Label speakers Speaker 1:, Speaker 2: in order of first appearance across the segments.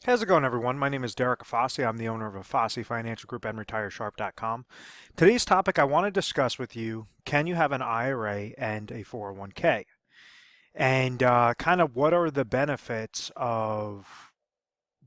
Speaker 1: How's it going, everyone? My name is Derek Afasi. I'm the owner of Afasi Financial Group and RetireSharp.com. Today's topic I want to discuss with you, can you have an IRA and a 401k? And kind of what are the benefits of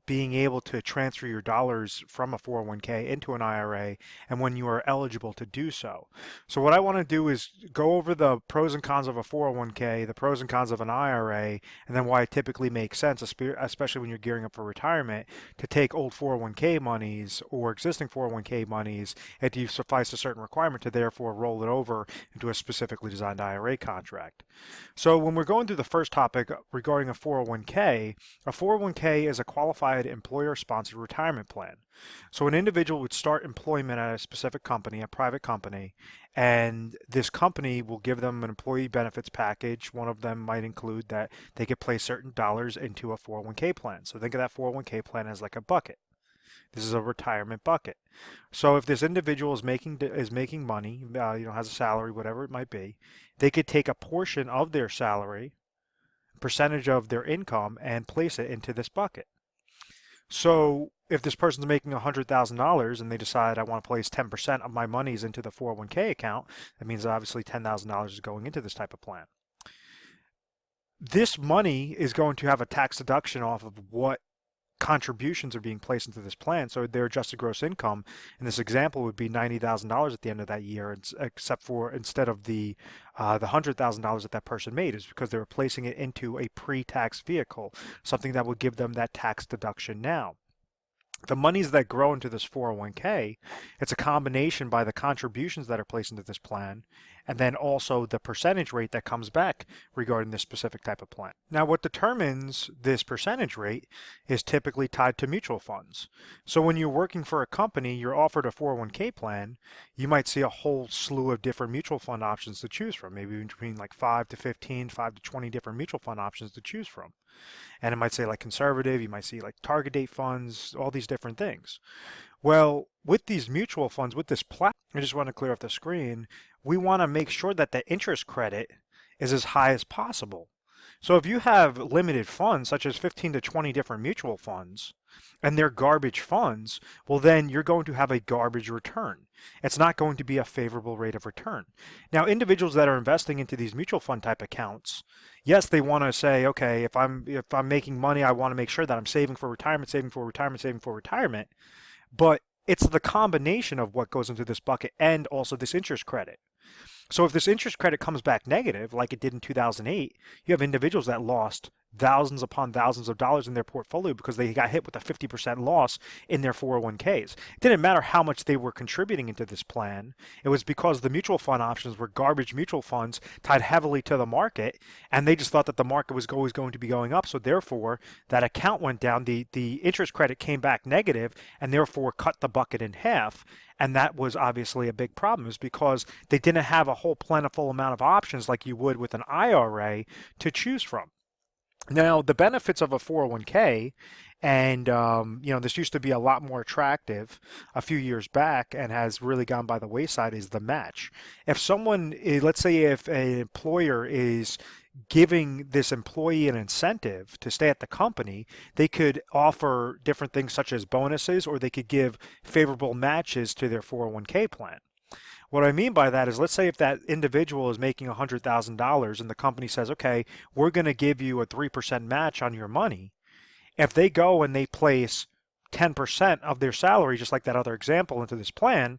Speaker 1: being able to transfer your dollars from a 401k into an IRA and when you are eligible to do so. So what I want to do is go over the pros and cons of a 401k, the pros and cons of an IRA, and then why it typically makes sense, especially when you're gearing up for retirement, to take old 401k monies or existing 401k monies if you suffice a certain requirement to therefore roll it over into a specifically designed IRA contract. So when we're going through the first topic regarding a 401k is a qualified employer-sponsored retirement plan. So an individual would start employment at a specific company, a private company, and this company will give them an employee benefits package. One of them might include that they could place certain dollars into a 401k plan. So think of that 401k plan as like a bucket. This is a retirement bucket. So if this individual is making money, has a salary, whatever it might be, they could take a portion of their salary, percentage of their income, and place it into this bucket. So if this person's making $100,000 and they decide I want to place 10% of my monies into the 401k account, that means obviously $10,000 is going into this type of plan. This money is going to have a tax deduction off of what contributions are being placed into this plan. So their adjusted gross income in this example would be $90,000 at the end of that year, except for instead of the $100,000 that that person made, is because they were placing it into a pre-tax vehicle, something that would give them that tax deduction now. The monies that grow into this 401k, it's a combination by the contributions that are placed into this plan, and then also the percentage rate that comes back regarding this specific type of plan. Now, what determines this percentage rate is typically tied to mutual funds. So when you're working for a company, you're offered a 401k plan, you might see a whole slew of different mutual fund options to choose from, maybe between like 5 to 15, 5 to 20 different mutual fund options to choose from. And it might say like conservative, you might see like target date funds, all these different things. Well, with these mutual funds, with this platform, I just want to clear off the screen, we want to make sure that the interest credit is as high as possible. So if you have limited funds, such as 15 to 20 different mutual funds, and they're garbage funds, well then you're going to have a garbage return. It's not going to be a favorable rate of return. Now, individuals that are investing into these mutual fund type accounts, yes, they want to say, okay, if I'm making money, I want to make sure that I'm saving for retirement, saving for retirement, saving for retirement. But it's the combination of what goes into this bucket and also this interest credit. So if this interest credit comes back negative, like it did in 2008, you have individuals that lost thousands upon thousands of dollars in their portfolio because they got hit with a 50% loss in their 401ks. It didn't matter how much they were contributing into this plan. It was because the mutual fund options were garbage mutual funds tied heavily to the market, and they just thought that the market was always going to be going up. So therefore, that account went down. The interest credit came back negative, and therefore cut the bucket in half. And that was obviously a big problem, is because they didn't have a whole plentiful amount of options like you would with an IRA to choose from. Now, the benefits of a 401k, and this used to be a lot more attractive a few years back and has really gone by the wayside, is the match. If someone, let's say if an employer is giving this employee an incentive to stay at the company, they could offer different things such as bonuses, or they could give favorable matches to their 401k plan. What I mean by that is, let's say if that individual is making $100,000 and the company says, okay, we're going to give you a 3% match on your money. If they go and they place 10% of their salary, just like that other example, into this plan,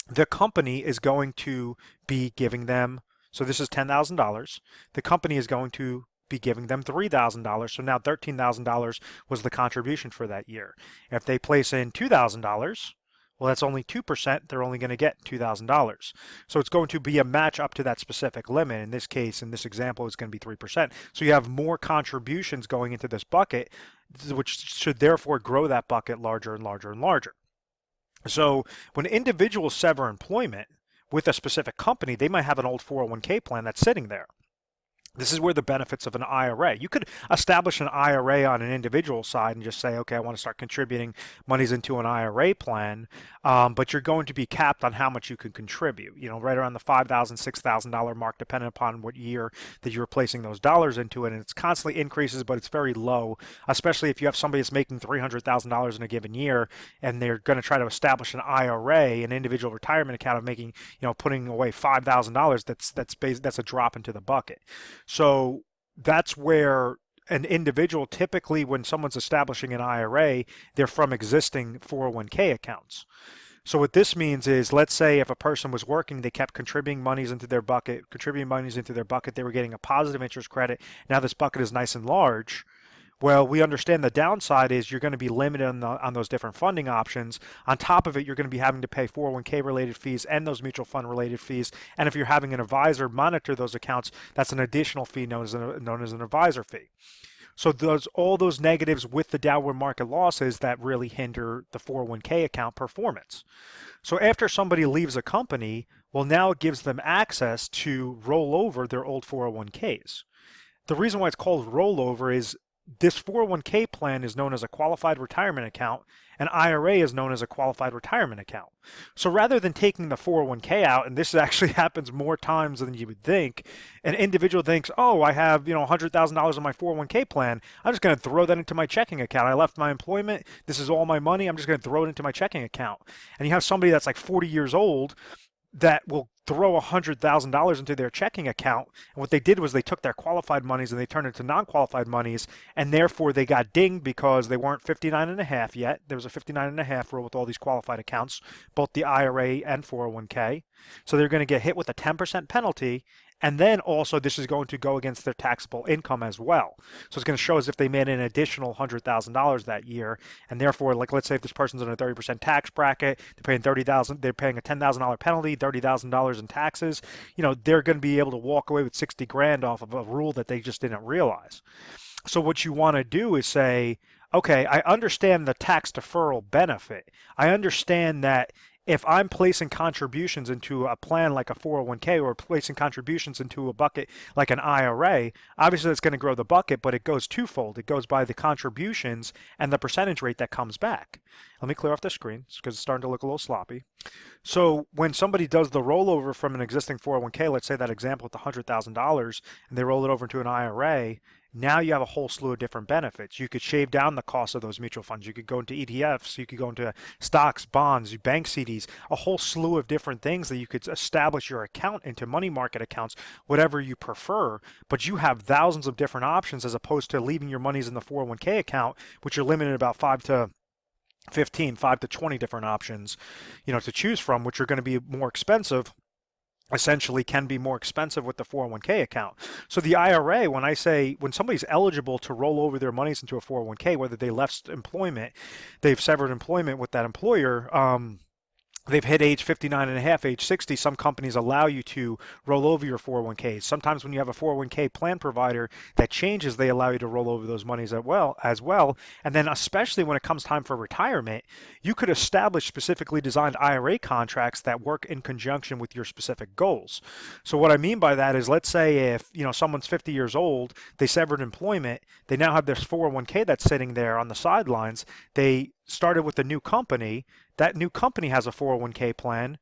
Speaker 1: the company is going to be giving them, so this is $10,000, the company is going to be giving them $3,000. So now $13,000 was the contribution for that year. If they place in $2,000, well, that's only 2%. They're only going to get $2,000. So it's going to be a match up to that specific limit. In this case, in this example, it's going to be 3%. So you have more contributions going into this bucket, which should therefore grow that bucket larger and larger and larger. So when individuals sever employment with a specific company, they might have an old 401k plan that's sitting there. This is where the benefits of an IRA. You could establish an IRA on an individual side and just say, okay, I want to start contributing monies into an IRA plan, but you're going to be capped on how much you can contribute. Right around the $5,000, $6,000 mark, depending upon what year that you're placing those dollars into it. And it's constantly increases, but it's very low, especially if you have somebody that's making $300,000 in a given year, and they're going to try to establish an IRA, an individual retirement account of making, putting away $5,000. That's a drop into the bucket. So that's where an individual, typically when someone's establishing an IRA, they're from existing 401k accounts. So what this means is, let's say if a person was working, they kept contributing monies into their bucket, they were getting a positive interest credit. Now this bucket is nice and large. Well, we understand the downside is you're going to be limited on those different funding options. On top of it, you're going to be having to pay 401k related fees and those mutual fund related fees. And if you're having an advisor monitor those accounts, that's an additional fee known as an advisor fee. So all those negatives with the downward market losses that really hinder the 401k account performance. So after somebody leaves a company, well, now it gives them access to roll over their old 401ks. The reason why it's called rollover is this 401k plan is known as a qualified retirement account, and IRA is known as a qualified retirement account. So rather than taking the 401k out, and this actually happens more times than you would think, an individual thinks, oh, I have $100,000 in my 401k plan. I'm just going to throw that into my checking account. I left my employment. This is all my money. I'm just going to throw it into my checking account. And you have somebody that's like 40 years old that will throw $100,000 into their checking account. And what they did was they took their qualified monies and they turned it into non-qualified monies, and therefore they got dinged because they weren't 59 and a half yet. There was a 59 and a half rule with all these qualified accounts, both the IRA and 401k. So they're going to get hit with a 10% penalty. And then also this is going to go against their taxable income as well. So it's going to show as if they made an additional $100,000 that year. And therefore, like, let's say if this person's in a 30% tax bracket, they're paying they're paying a $10,000 penalty, $30,000 in taxes. They're going to be able to walk away with 60 grand off of a rule that they just didn't realize. So what you want to do is say, okay, I understand the tax deferral benefit. I understand that if I'm placing contributions into a plan like a 401k or placing contributions into a bucket like an IRA, obviously that's going to grow the bucket, but it goes twofold. It goes by the contributions and the percentage rate that comes back. Let me clear off the screen because it's starting to look a little sloppy. So when somebody does the rollover from an existing 401k, let's say that example with the $100,000, and they roll it over into an IRA, now you have a whole slew of different benefits. You could shave down the cost of those mutual funds. You could go into ETFs. You could go into stocks, bonds, bank CDs, a whole slew of different things that you could establish your account into, money market accounts, whatever you prefer. But you have thousands of different options as opposed to leaving your monies in the 401k account, which you're limited about 5 to 20 different options, to choose from, which are going to be more expensive. Essentially can be more expensive with the 401k account. So the IRA, when somebody's eligible to roll over their monies into a 401k, whether they left employment, they've severed employment with that employer, they've hit age 59 and a half, age 60, some companies allow you to roll over your 401ks. Sometimes when you have a 401k plan provider that changes, they allow you to roll over those monies as well. And then especially when it comes time for retirement, you could establish specifically designed IRA contracts that work in conjunction with your specific goals. So what I mean by that is, let's say if someone's 50 years old, they severed employment, they now have this 401k that's sitting there on the sidelines. They started with a new company. That new company has a 401k plan.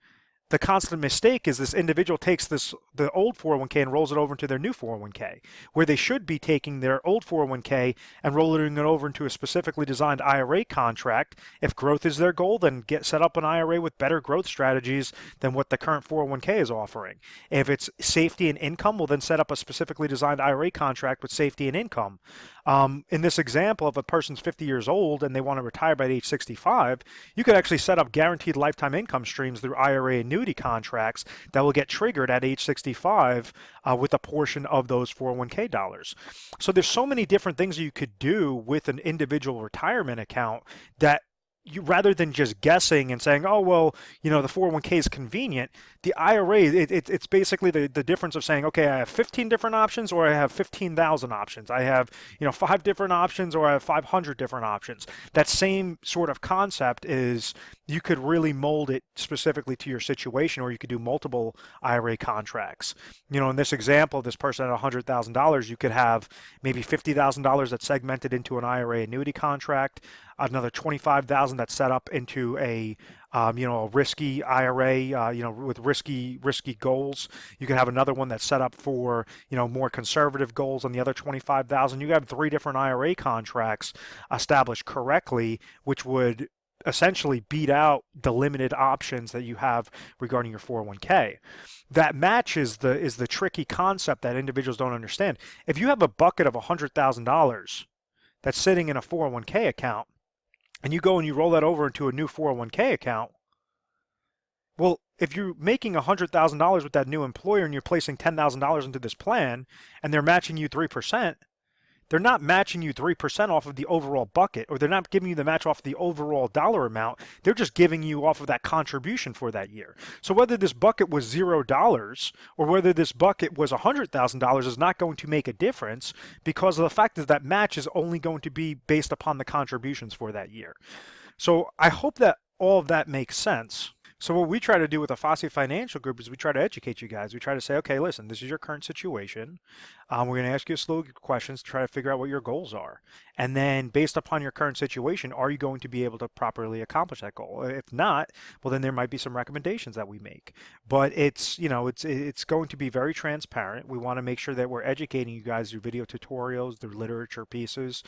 Speaker 1: The constant mistake is this individual takes the old 401k and rolls it over into their new 401k, where they should be taking their old 401k and rolling it over into a specifically designed IRA contract. If growth is their goal, then set up an IRA with better growth strategies than what the current 401k is offering. If it's safety and income, we'll then set up a specifically designed IRA contract with safety and income. In this example, if a person's 50 years old and they want to retire by age 65, you could actually set up guaranteed lifetime income streams through IRA annuity contracts that will get triggered at age 65 with a portion of those 401k dollars. So there's so many different things you could do with an individual retirement account that you, rather than just guessing and saying, oh, well, the 401k is convenient, the IRA, it's basically the difference of saying, okay, I have 15 different options or I have 15,000 options. I have, 5 different options or I have 500 different options. That same sort of concept is you could really mold it specifically to your situation, or you could do multiple IRA contracts. In this example, this person at $100,000, you could have maybe $50,000 that's segmented into an IRA annuity contract, another 25,000 that's set up into a risky IRA, with risky goals. You can have another one that's set up for, more conservative goals on the other 25,000. You have 3 different IRA contracts established correctly, which would essentially beat out the limited options that you have regarding your 401k. That match is the tricky concept that individuals don't understand. If you have a bucket of $100,000 that's sitting in a 401k account, and you go and you roll that over into a new 401k account, well, if you're making $100,000 with that new employer and you're placing $10,000 into this plan and they're matching you 3%, they're not matching you 3% off of the overall bucket, or they're not giving you the match off the overall dollar amount. They're just giving you off of that contribution for that year. So whether this bucket was $0 or whether this bucket was $100,000 is not going to make a difference, because of the fact that match is only going to be based upon the contributions for that year. So I hope that all of that makes sense. So what we try to do with the Fosse Financial Group is we try to educate you guys. We try to say, okay, listen, this is your current situation. We're going to ask you a slew of questions to try to figure out what your goals are. And then based upon your current situation, are you going to be able to properly accomplish that goal? If not, well, then there might be some recommendations that we make. But it's going to be very transparent. We want to make sure that we're educating you guys through video tutorials, through literature pieces,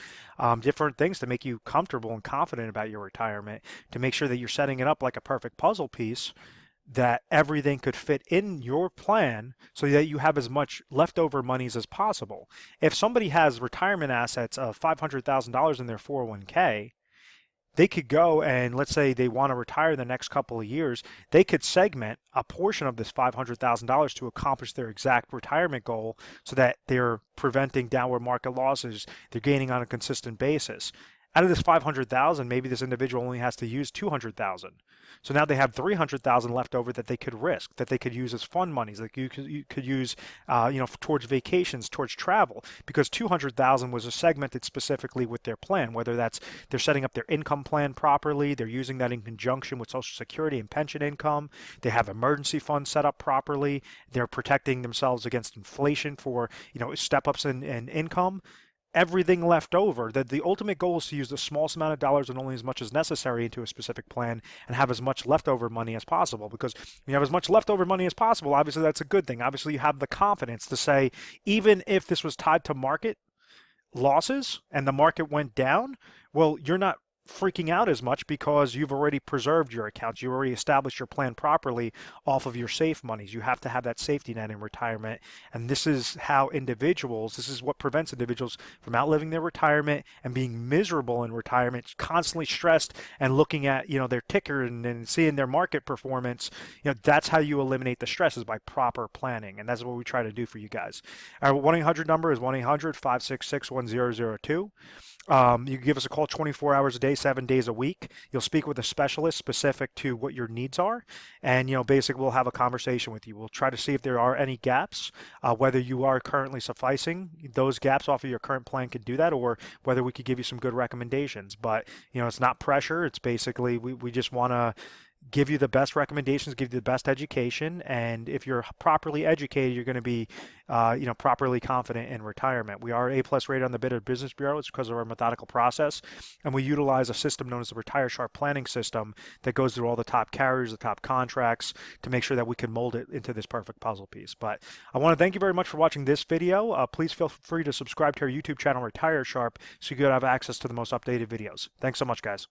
Speaker 1: different things to make you comfortable and confident about your retirement, to make sure that you're setting it up like a perfect puzzle piece, that everything could fit in your plan so that you have as much leftover monies as possible. If somebody has retirement assets of $500,000 in their 401k, they could go and, let's say they want to retire the next couple of years, they could segment a portion of this $500,000 to accomplish their exact retirement goal, so that they're preventing downward market losses, they're gaining on a consistent basis. Out of this 500,000, maybe this individual only has to use 200,000. So now they have 300,000 left over that they could risk, that they could use as fund monies, that you could use, towards vacations, towards travel, because 200,000 was segmented specifically with their plan. Whether that's they're setting up their income plan properly, they're using that in conjunction with Social Security and pension income, they have emergency funds set up properly, they're protecting themselves against inflation for step-ups in income. Everything left over, that the ultimate goal is to use the smallest amount of dollars and only as much as necessary into a specific plan, and have as much leftover money as possible. Because when you have as much leftover money as possible, obviously that's a good thing. Obviously you have the confidence to say, even if this was tied to market losses and the market went down, well, you're not freaking out as much because you've already preserved your accounts. You already established your plan properly off of your safe monies. You have to have that safety net in retirement. And this is this is what prevents individuals from outliving their retirement and being miserable in retirement, constantly stressed and looking at, their ticker and seeing their market performance. That's how you eliminate the stress, is by proper planning. And that's what we try to do for you guys. Our 1-800 number is 1-800-566-1002. You can give us a call 24 hours a day, 7 days a week. You'll speak with a specialist specific to what your needs are. And, basically we'll have a conversation with you. We'll try to see if there are any gaps, whether you are currently sufficing those gaps off of your current plan could do that, or whether we could give you some good recommendations. But, it's not pressure. It's basically, we just want to give you the best recommendations, give you the best education, and if you're properly educated, you're going to be, properly confident in retirement. We are A+ rated on the Better Business Bureau. It's because of our methodical process, and we utilize a system known as the Retire Sharp Planning System that goes through all the top carriers, the top contracts, to make sure that we can mold it into this perfect puzzle piece. But I want to thank you very much for watching this video. Please feel free to subscribe to our YouTube channel, Retire Sharp, so you can have access to the most updated videos. Thanks so much, guys.